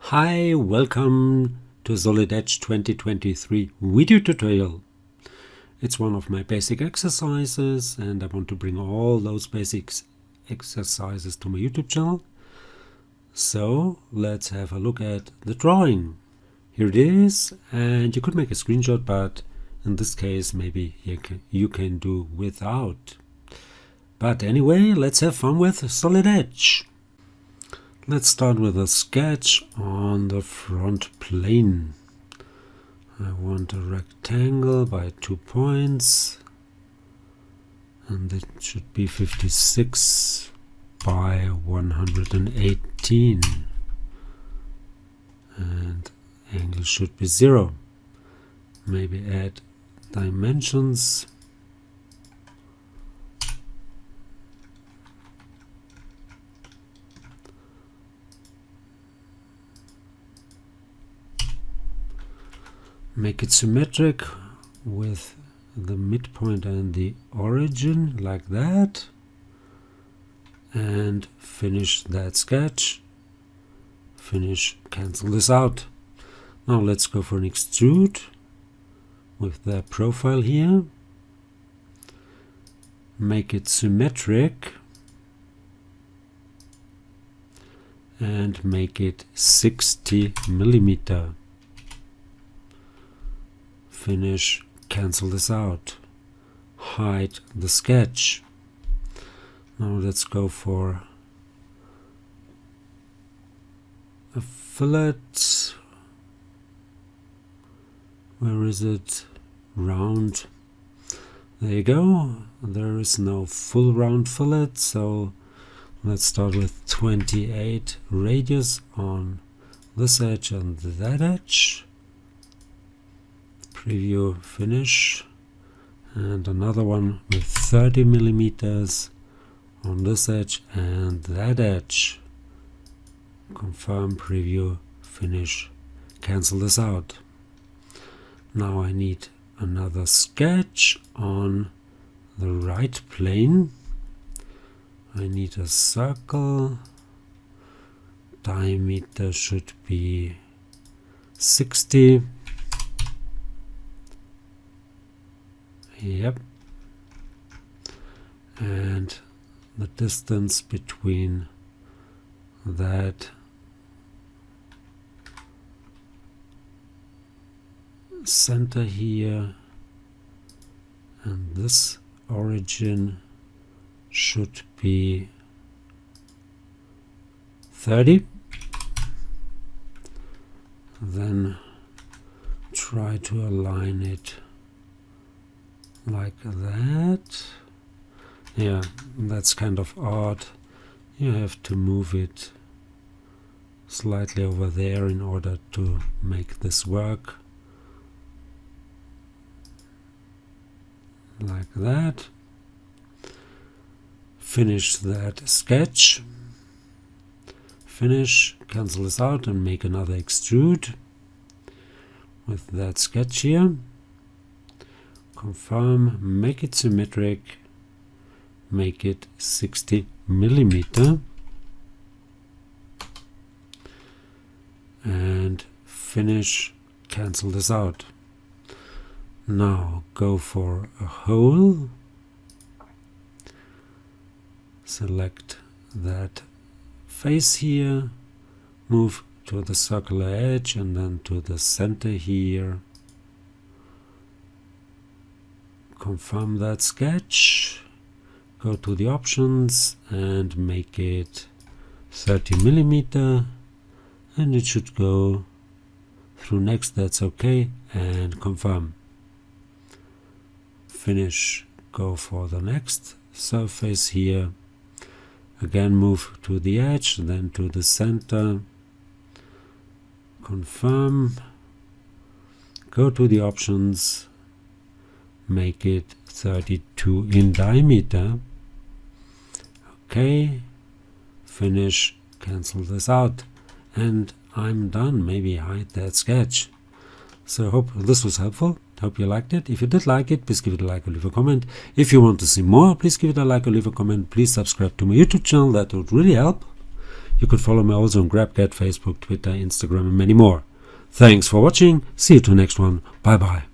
Hi, welcome to SolidEdge 2023 video tutorial. It's one of my basic exercises and I want to bring all those basic exercises to my YouTube channel. So let's have a look at the drawing. Here it is, and you could make a screenshot, but in this case maybe you can do without. But anyway, let's have fun with SolidEdge. Let's start with a sketch on the front plane. I want a rectangle by 2 points, and it should be 56 by 118, and angle should be 0. Maybe add dimensions. Make it symmetric with the midpoint and the origin, like that, and finish that sketch. Finish, cancel this out. Now let's go for an extrude with the profile here. Make it symmetric and make it 60 millimeter. Finish, cancel this out, hide the sketch. Now let's go for a fillet. Where is it? Round. There you go. There is no full round fillet, so let's start with 28 radius on this edge and that edge. Preview, finish, and another one with 30 millimeters on this edge and that edge. Confirm, preview, finish, cancel this out. Now I need another sketch on the right plane. I need a circle. Diameter should be 60. Yep, and the distance between that center here and this origin should be 30. Then try to align it like that. Yeah, that's kind of odd. You have to move it slightly over there in order to make this work. Like that. Finish that sketch. Finish, cancel this out and make another extrude with that sketch here. Confirm, make it symmetric, make it 60 millimeter, and finish, cancel this out. Now go for a hole, select that face here, move to the circular edge and then to the center here. Confirm that sketch, go to the options and make it 30 millimeter, and it should go through next, that's okay, and confirm. Finish, go for the next surface here, again move to the edge, then to the center, confirm, go to the options, make it 32 in diameter. Okay, finish, cancel this out, and I'm done. Maybe hide that sketch. So I hope this was helpful. Hope you liked it. If you did like it, please give it a like or leave a comment. If you want to see more, please give it a like or leave a comment. Please subscribe to my YouTube channel. That would really help. You could follow me also on GrabGet, Facebook, Twitter, Instagram, and many more. Thanks for watching. See you to the next one. Bye bye.